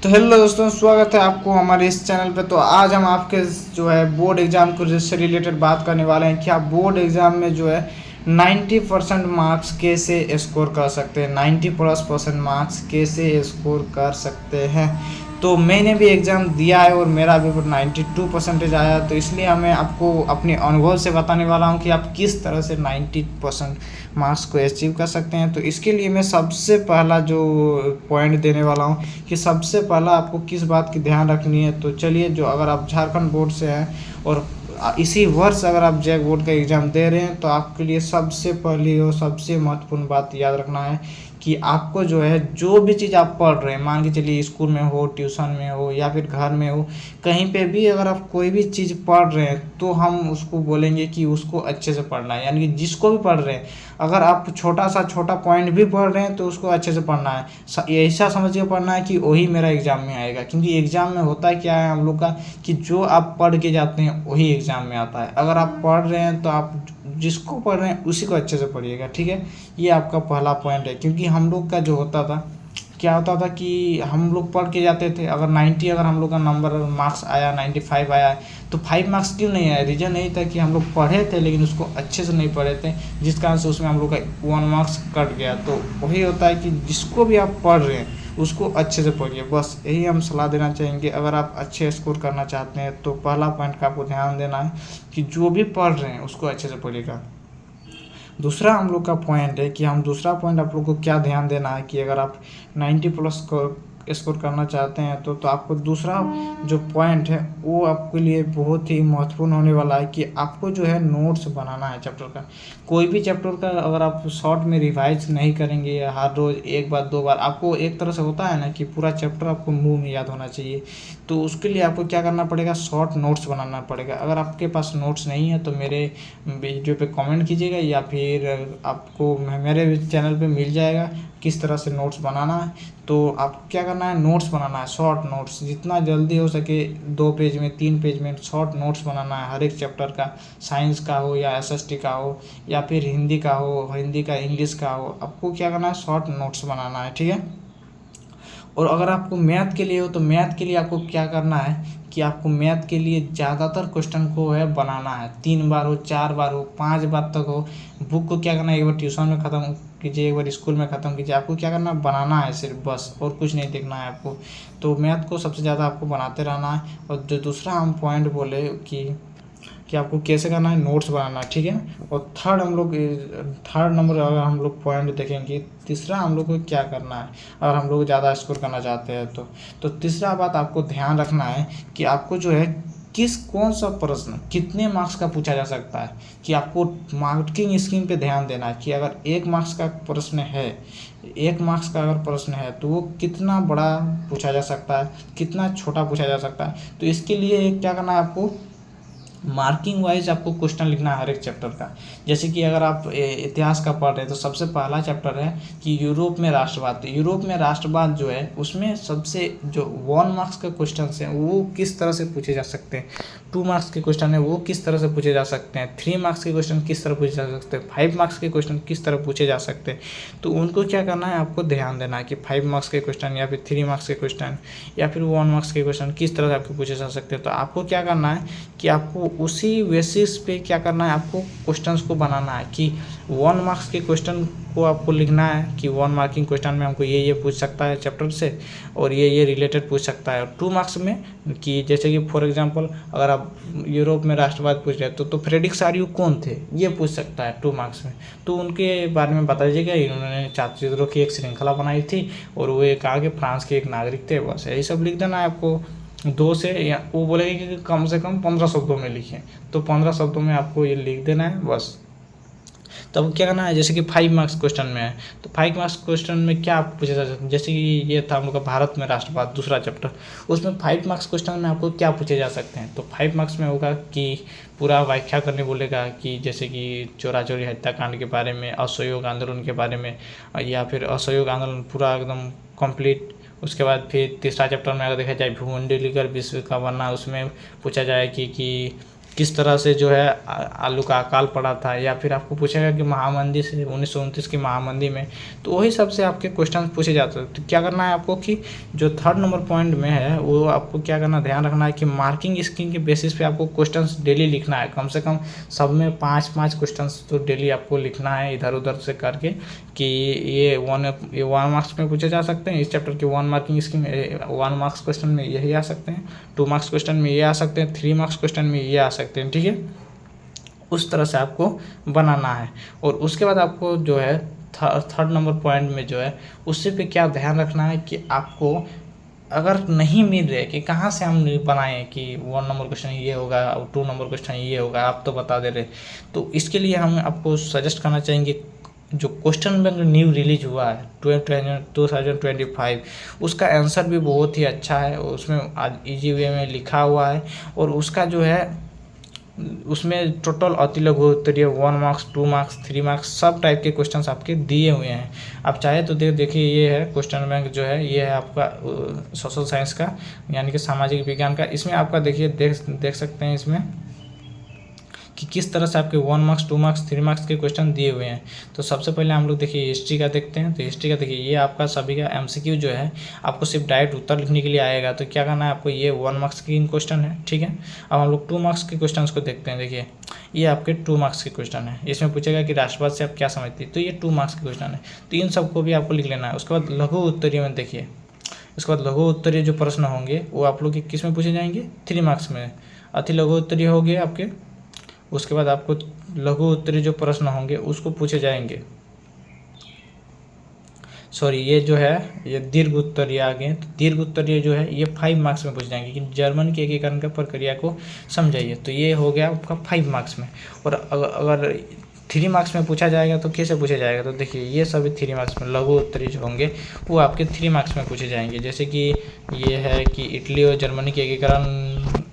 तो हेलो दोस्तों, स्वागत है आपको हमारे इस चैनल पे। तो आज हम आपके जो है बोर्ड एग्ज़ाम को से रिलेटेड बात करने वाले हैं कि आप बोर्ड एग्ज़ाम में जो है 90% मार्क्स कैसे स्कोर कर सकते हैं, 90+ % मार्क्स कैसे स्कोर कर सकते हैं। तो मैंने भी एग्ज़ाम दिया है और मेरा भी 92% आया, तो इसलिए मैं आपको अपने अनुभव से बताने वाला हूं कि आप किस तरह से 90% मार्क्स को अचीव कर सकते हैं। तो इसके लिए मैं सबसे पहला जो पॉइंट देने वाला हूं कि सबसे पहला आपको किस बात की ध्यान रखनी है। तो चलिए, जो अगर आप झारखंड बोर्ड से हैं और इसी वर्ष अगर आप जैक बोर्ड का एग्ज़ाम दे रहे हैं, तो आपके लिए सबसे पहली और सबसे महत्वपूर्ण बात याद रखना है कि आपको जो है जो भी चीज़ आप पढ़ रहे हैं, मान के चलिए स्कूल में हो, ट्यूशन में हो या फिर घर में हो, कहीं पे भी अगर आप कोई भी चीज़ पढ़ रहे हैं तो हम उसको बोलेंगे कि उसको अच्छे से पढ़ना है। यानी कि जिसको भी पढ़ रहे हैं, अगर आप छोटा पॉइंट भी पढ़ रहे हैं तो उसको अच्छे से पढ़ना है। ऐसा समझ के पढ़ना है कि वही मेरा एग्ज़ाम में आएगा, क्योंकि एग्ज़ाम में होता है क्या है हम लोग का कि जो आप पढ़ के जाते हैं वही एग्ज़ाम में आता है। अगर आप पढ़ रहे हैं तो आप जिसको पढ़ रहे हैं उसी को अच्छे से पढ़िएगा, ठीक है। ये आपका पहला पॉइंट है, क्योंकि हम लोग का जो होता था, क्या होता था कि हम लोग पढ़ के जाते थे, अगर 90 अगर हम लोग का नंबर मार्क्स आया, 95 आया, तो 5 मार्क्स क्यों नहीं आया? रीज़न यही था कि हम लोग पढ़े थे लेकिन उसको अच्छे से नहीं पढ़े थे, जिस कारण से उसमें हम लोग का 1 मार्क्स कट गया। तो वही होता है कि जिसको भी आप पढ़ रहे हैं उसको अच्छे से पढ़िए, बस यही हम सलाह देना चाहेंगे। अगर आप अच्छे स्कोर करना चाहते हैं तो पहला पॉइंट का आपको ध्यान देना है कि जो भी पढ़ रहे हैं उसको अच्छे से पढ़िएगा। दूसरा हम लोग का पॉइंट है कि हम दूसरा पॉइंट आप लोग को क्या ध्यान देना है कि अगर आप 90+ स्कोर करना चाहते हैं तो आपको दूसरा जो पॉइंट है वो आपके लिए बहुत ही महत्वपूर्ण होने वाला है कि आपको जो है नोट्स बनाना है चैप्टर का। कोई भी चैप्टर का अगर आप शॉर्ट में रिवाइज नहीं करेंगे या हर रोज़ एक बार दो बार, आपको एक तरह से होता है ना कि पूरा चैप्टर आपको मुंह में याद होना चाहिए, तो उसके लिए आपको क्या करना पड़ेगा, शॉर्ट नोट्स बनाना पड़ेगा। अगर आपके पास नोट्स नहीं है तो मेरे वीडियो पे कमेंट कीजिएगा या फिर आपको मेरे चैनल पे मिल जाएगा किस तरह से नोट्स बनाना है। तो आपको क्या करना है, नोट्स बनाना है, शॉर्ट नोट्स, जितना जल्दी हो सके 2 पेज में 3 पेज में शॉर्ट नोट्स बनाना है हर एक चैप्टर का। साइंस का हो या एसएसटी का हो या फिर हिंदी का हो, हिंदी का इंग्लिश का हो, आपको क्या करना है, शॉर्ट नोट्स बनाना है, ठीक है। और अगर आपको मैथ के लिए हो तो मैथ के लिए आपको क्या करना है कि आपको मैथ के लिए ज़्यादातर क्वेश्चन को है बनाना है, 3 बार हो, 4 बार हो, 5 बार तक हो। बुक को क्या करना है, एक बार ट्यूशन में ख़त्म कीजिए, एक बार स्कूल में ख़त्म कीजिए। आपको क्या करना है, बनाना है सिर्फ, बस, और कुछ नहीं देखना है आपको। तो मैथ को सबसे ज़्यादा आपको बनाते रहना है। और जो दूसरा हम पॉइंट बोले कि आपको कैसे करना है, नोट्स बनाना, ठीक है। और थर्ड नंबर अगर हम लोग पॉइंट देखेंगे, तीसरा हम लोग को क्या करना है अगर हम लोग ज़्यादा स्कोर करना चाहते हैं तो तीसरा बात आपको ध्यान रखना है कि आपको जो है कौन सा प्रश्न कितने मार्क्स का पूछा जा सकता है, कि आपको मार्किंग स्कीम पे ध्यान देना है कि अगर 1 मार्क्स का प्रश्न है, 1 मार्क्स का अगर प्रश्न है तो वो कितना बड़ा पूछा जा सकता है, कितना छोटा पूछा जा सकता है। तो इसके लिए क्या करना है, आपको मार्किंग वाइज आपको क्वेश्चन लिखना है हर एक चैप्टर का। जैसे कि अगर आप इतिहास का पढ़ रहे हैं तो सबसे पहला चैप्टर है कि यूरोप में राष्ट्रवाद। तो यूरोप में राष्ट्रवाद जो है उसमें सबसे जो 1 मार्क्स के क्वेश्चन हैं वो किस तरह से पूछे जा सकते हैं, 2 मार्क्स के क्वेश्चन है वो किस तरह से पूछे जा सकते हैं, 3 मार्क्स के क्वेश्चन किस तरह पूछे जा सकते हैं, 5 मार्क्स के क्वेश्चन किस तरह पूछे जा सकते हैं। तो उनको क्या करना है, आपको ध्यान देना है कि 5 मार्क्स के क्वेश्चन या फिर 3 मार्क्स के क्वेश्चन या फिर 1 मार्क्स के क्वेश्चन किस तरह से आपके पूछे जा सकते हैं। तो आपको क्या करना है कि आपको उसी बेसिस पे क्या करना है, आपको क्वेश्चंस को बनाना है कि 1 मार्क्स के क्वेश्चन को आपको लिखना है कि 1 मार्किंग क्वेश्चन में हमको ये पूछ सकता है चैप्टर से और ये रिलेटेड पूछ सकता है। 2 मार्क्स में कि जैसे कि फॉर एग्जांपल अगर आप यूरोप में राष्ट्रवाद पूछ रहे हैं तो फ्रेडरिक आर्य कौन थे ये पूछ सकता है 2 मार्क्स में। तो उनके बारे में बता दीजिएगा, इन्होंने चातुर्य की एक श्रृंखला बनाई थी और वो एक आगे फ्रांस के एक नागरिक थे, बस यही सब लिख देना है आपको। 2 से या वो बोलेगा कि कम से कम 15 शब्दों में लिखें, तो 15 शब्दों में आपको ये लिख देना है बस। तब क्या करना है, जैसे कि 5 मार्क्स क्वेश्चन में है तो 5 मार्क्स क्वेश्चन में क्या पूछा जा सकता है, जैसे कि ये था हम लोग का भारत में राष्ट्रवाद दूसरा चैप्टर, उसमें 5 मार्क्स क्वेश्चन में आपको क्या पूछे जा सकते हैं। तो 5 मार्क्स में होगा कि पूरा व्याख्या करने बोलेगा कि जैसे कि चोरा चोरी हत्याकांड के बारे में, असहयोग आंदोलन के बारे में, या फिर असहयोग आंदोलन पूरा एकदम कंप्लीट। उसके बाद फिर तीसरा चैप्टर में अगर देखा जाए भूमंडलीय विश्व का बनना, उसमें पूछा जाए कि किस तरह से जो है आलू का अकाल पड़ा था, या फिर आपको पूछेगा कि महामंदी से 1929 की महामंदी में, तो वही सबसे आपके क्वेश्चन पूछे जाते हैं। तो क्या करना है आपको कि जो 3rd नंबर पॉइंट में है वो आपको क्या करना, ध्यान रखना है कि मार्किंग स्कीम के बेसिस पे आपको क्वेश्चंस डेली लिखना है। कम से कम सब में 5-5 क्वेश्चंस तो डेली आपको लिखना है इधर उधर से करके, कि ये 1 मार्क्स में पूछे जा सकते हैं। इस चैप्टर के 1 मार्किंग स्कीम 1 मार्क्स क्वेश्चन में यही आ सकते हैं, 2 मार्क्स क्वेश्चन में ये आ सकते हैं, 3 मार्क्स क्वेश्चन में ये आ सकते हैं, ठीक है। उस तरह से आपको बनाना है। और उसके बाद आपको जो है 3rd नंबर पॉइंट में जो है उससे पे क्या ध्यान रखना है कि आपको अगर नहीं मिल रहे कि कहाँ से हम बनाएं कि 1 नंबर क्वेश्चन ये होगा और 2 नंबर क्वेश्चन ये होगा, आप तो बता दे रहे, तो इसके लिए हम आपको सजेस्ट करना चाहेंगे जो क्वेश्चन बैंक न्यू रिलीज हुआ है 2025, उसका आंसर भी बहुत ही अच्छा है, उसमें आज ईजी वे में लिखा हुआ है। और उसका जो है उसमें टोटल अति लघु उत्तरीय 1 मार्क्स 2 मार्क्स 3 मार्क्स सब टाइप के क्वेश्चंस आपके दिए हुए हैं। आप चाहे तो देखिए ये है क्वेश्चन बैंक जो है, ये है आपका सोशल साइंस का यानी कि सामाजिक विज्ञान का। इसमें आपका देखिए देख सकते हैं इसमें कि किस तरह से आपके 1 मार्क्स 2 मार्क्स 3 मार्क्स के क्वेश्चन दिए हुए हैं। तो सबसे पहले हम लोग देखिए हिस्ट्री का देखते हैं। तो हिस्ट्री का देखिए ये आपका सभी का MCQ जो है आपको सिर्फ डायरेक्ट उत्तर लिखने के लिए आएगा। तो क्या करना है आपको, ये 1 मार्क्स की क्वेश्चन है, ठीक है। अब हम लोग 2 मार्क्स के क्वेश्चन को देखते हैं। देखिए ये आपके 2 मार्क्स के क्वेश्चन है, इसमें पूछेगा कि राष्ट्रवाद से आप क्या समझते हैं, तो ये 2 मार्क्स के क्वेश्चन है। तो इन सबको भी आपको लिख लेना है। उसके बाद लघु उत्तरीय में देखिए, उसके बाद लघु उत्तरीय जो प्रश्न होंगे वो आप लोग किस में पूछे जाएंगे, 3 मार्क्स में। अति लघु उत्तरीय हो गए आपके। उसके बाद आपको लघु उत्तरीय जो प्रश्न होंगे उसको पूछे जाएंगे, सॉरी ये जो है ये दीर्घ उत्तरीय आ गए। तो दीर्घ उत्तरीय जो है ये 5 मार्क्स में पूछ जाएंगे कि जर्मन के एकीकरण का प्रक्रिया को समझाइए। तो ये हो गया आपका 5 मार्क्स में। और अगर 3 मार्क्स में पूछा जाएगा तो कैसे पूछा जाएगा, तो देखिए ये सभी 3 मार्क्स में लघु उत्तरीय जो होंगे वो आपके 3 मार्क्स में पूछे जाएंगे। जैसे कि ये है कि इटली और जर्मनी के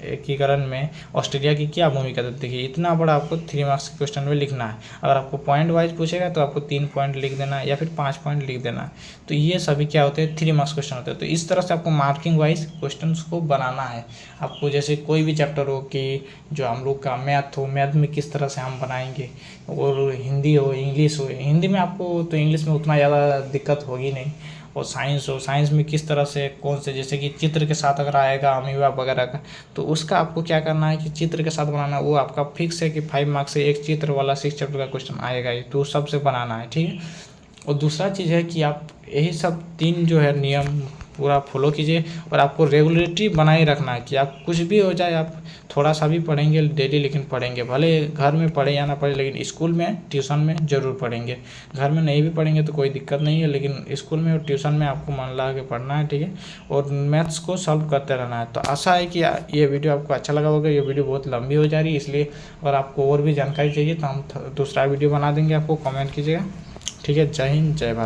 एकीकरण में ऑस्ट्रेलिया की क्या भूमिका थी। देखिए इतना बड़ा आपको 3 मार्क्स के क्वेश्चन में लिखना है। अगर आपको पॉइंट वाइज पूछेगा तो आपको 3 पॉइंट लिख देना है या फिर 5 पॉइंट लिख देना है। तो ये सभी क्या होते हैं, 3 मार्क्स क्वेश्चन होते हैं। तो इस तरह से आपको मार्किंग वाइज क्वेश्चन को बनाना है। आपको जैसे कोई भी चैप्टर हो कि जो हम लोग का मैथ हो, मैथ में किस तरह से हम बनाएंगे, और हिंदी हो, इंग्लिश हो, हिंदी में आपको तो इंग्लिश में उतना ज़्यादा दिक्कत होगी नहीं। और साइंस हो, साइंस में किस तरह से कौन से, जैसे कि चित्र के साथ अगर आएगा अमीबा वगैरह का, तो उसका आपको क्या करना है कि चित्र के साथ बनाना। वो आपका फिक्स है कि 5 मार्क्स से एक चित्र वाला 6 चैप्टर का क्वेश्चन आएगा ही, तो सबसे बनाना है, ठीक है। और दूसरा चीज़ है कि आप यही सब 3 जो है नियम पूरा फॉलो कीजिए। और आपको रेगुलरिटी बनाए रखना है कि आप कुछ भी हो जाए, आप थोड़ा सा भी पढ़ेंगे डेली, लेकिन पढ़ेंगे, भले घर में पढ़े या ना पढ़े, लेकिन स्कूल में ट्यूशन में ज़रूर पढ़ेंगे। घर में नहीं भी पढ़ेंगे तो कोई दिक्कत नहीं है, लेकिन स्कूल में और ट्यूशन में आपको मन लगा के पढ़ना है, ठीक है। और मैथ्स को सॉल्व करते रहना है। तो आशा है कि ये वीडियो आपको अच्छा लगा होगा। ये वीडियो बहुत लंबी हो जा रही है, इसलिए अगर आपको और भी जानकारी चाहिए तो हम दूसरा वीडियो बना देंगे, आपको कमेंट कीजिएगा, ठीक है। जय हिंद, जय भारत।